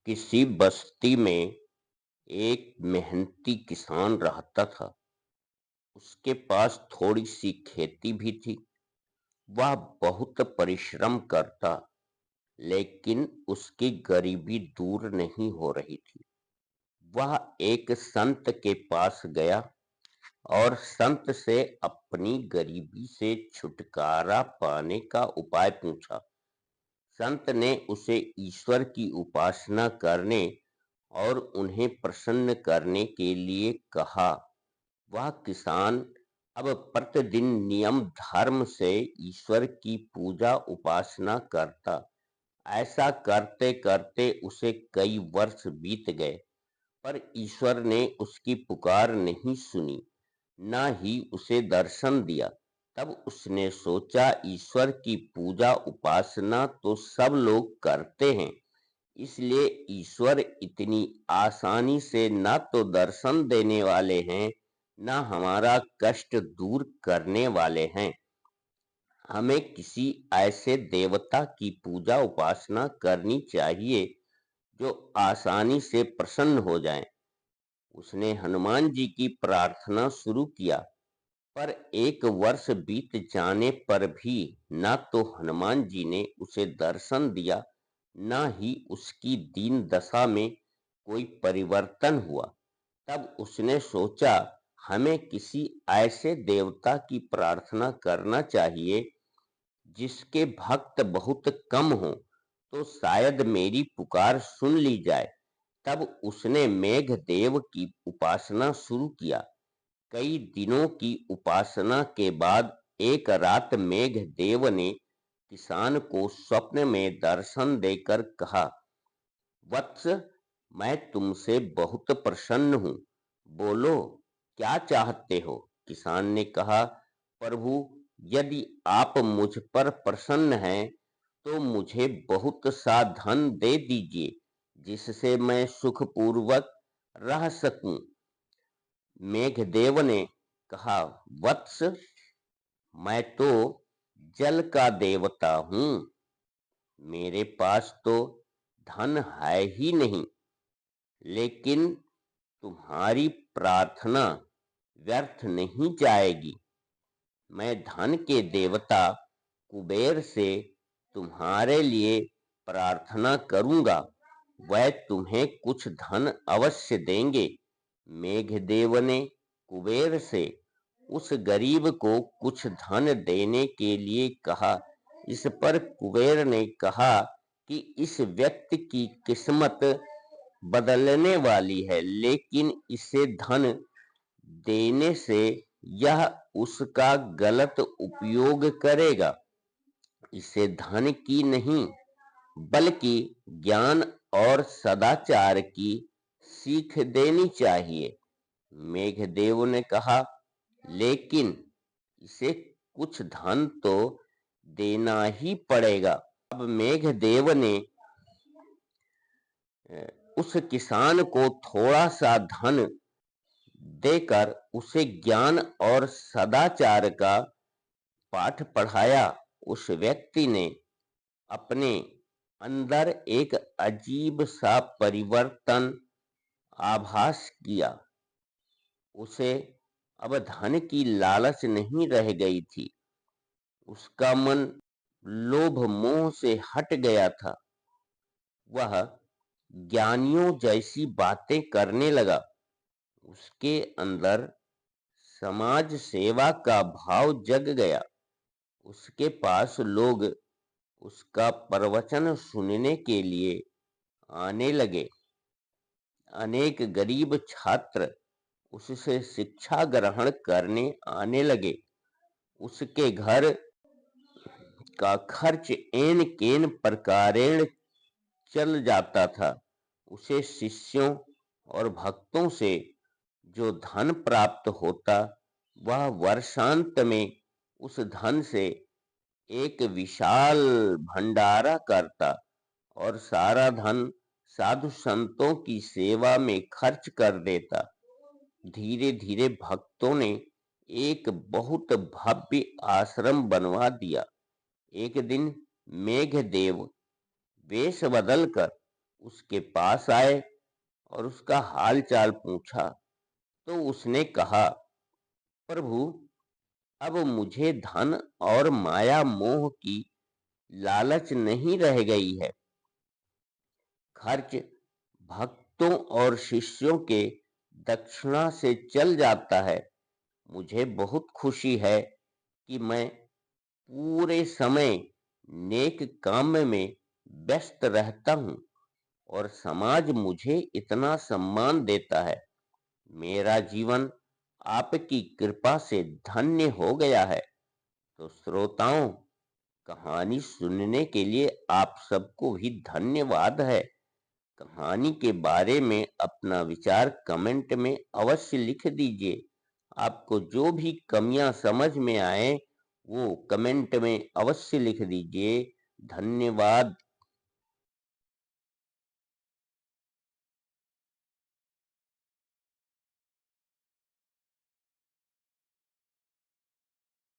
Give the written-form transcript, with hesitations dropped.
किसी बस्ती में एक मेहनती किसान रहता था। उसके पास थोड़ी सी खेती भी थी। वह बहुत परिश्रम करता, लेकिन उसकी गरीबी दूर नहीं हो रही थी। वह एक संत के पास गया और संत से अपनी गरीबी से छुटकारा पाने का उपाय पूछा। संत ने उसे ईश्वर की उपासना करने और उन्हें प्रसन्न करने के लिए कहा। वह किसान अब प्रतिदिन नियम धर्म से ईश्वर की पूजा उपासना करता। ऐसा करते करते उसे कई वर्ष बीत गए, पर ईश्वर ने उसकी पुकार नहीं सुनी, न ही उसे दर्शन दिया। तब उसने सोचा, ईश्वर की पूजा उपासना तो सब लोग करते हैं, इसलिए ईश्वर इतनी आसानी से न तो दर्शन देने वाले हैं, न हमारा कष्ट दूर करने वाले हैं। हमें किसी ऐसे देवता की पूजा उपासना करनी चाहिए जो आसानी से प्रसन्न हो जाएं। उसने हनुमान जी की प्रार्थना शुरू किया, पर एक वर्ष बीत जाने पर भी न तो हनुमान जी ने उसे दर्शन दिया, न ही उसकी दीन दशा में कोई परिवर्तन हुआ। तब उसने सोचा, हमें किसी ऐसे देवता की प्रार्थना करना चाहिए जिसके भक्त बहुत कम हो, तो शायद मेरी पुकार सुन ली जाए। तब उसने मेघदेव की उपासना शुरू किया। कई दिनों की उपासना के बाद एक रात मेघदेव ने किसान को स्वप्न में दर्शन देकर कहा, वत्स, मैं तुमसे बहुत प्रसन्न हूँ। बोलो, क्या चाहते हो? किसान ने कहा, प्रभु, यदि आप मुझ पर प्रसन्न हैं तो मुझे बहुत सा धन दे दीजिए, जिससे मैं सुखपूर्वक रह सकूं। मेघदेव ने कहा, वत्स, मैं तो जल का देवता हूँ। मेरे पास तो धन है ही नहीं, लेकिन तुम्हारी प्रार्थना व्यर्थ नहीं जाएगी। मैं धन के देवता कुबेर से तुम्हारे लिए प्रार्थना करूंगा, वह तुम्हें कुछ धन अवश्य देंगे। मेघदेव ने कुबेर से उस गरीब को कुछ धन देने के लिए कहा। इस पर कुबेर ने कहा कि इस व्यक्ति की किस्मत बदलने वाली है, लेकिन इसे धन देने से यह उसका गलत उपयोग करेगा। इसे धन की नहीं, बल्कि ज्ञान और सदाचार की सीख देनी चाहिए। मेघदेव ने कहा, लेकिन इसे कुछ धन तो देना ही पड़ेगा। अब मेघदेव ने उस किसान को थोड़ा सा धन देकर उसे ज्ञान और सदाचार का पाठ पढ़ाया। उस व्यक्ति ने अपने अंदर एक अजीब सा परिवर्तन आभास किया। उसे अब धन की लालच नहीं रह गई थी। उसका मन लोभ मोह से हट गया था। वह ज्ञानियों जैसी बातें करने लगा। उसके अंदर समाज सेवा का भाव जग गया। उसके पास लोग उसका प्रवचन सुनने के लिए आने लगे। अनेक गरीब छात्र उससे शिक्षा ग्रहण करने आने लगे। उसके घर का खर्च एन केन प्रकारेण चल जाता था। उसे शिष्यों और भक्तों से जो धन प्राप्त होता, वह वर्षांत में उस धन से एक विशाल भंडारा करता और सारा धन साधु संतों की सेवा में खर्च कर देता। धीरे धीरे भक्तों ने एक बहुत भव्य आश्रम बनवा दिया। एक दिन मेघदेव वेश बदलकर उसके पास आए और उसका हाल चाल पूछा तो उसने कहा, प्रभु, अब मुझे धन और माया मोह की लालच नहीं रह गई है। खर्च भक्तों और शिष्यों के दक्षिणा से चल जाता है। मुझे बहुत खुशी है कि मैं पूरे समय नेक काम में व्यस्त रहता हूँ और समाज मुझे इतना सम्मान देता है। मेरा जीवन आपकी कृपा से धन्य हो गया है। तो श्रोताओं, कहानी सुनने के लिए आप सबको भी धन्यवाद है। कहानी के बारे में अपना विचार कमेंट में अवश्य लिख दीजिए। आपको जो भी कमियां समझ में आए वो कमेंट में अवश्य लिख दीजिए। धन्यवाद।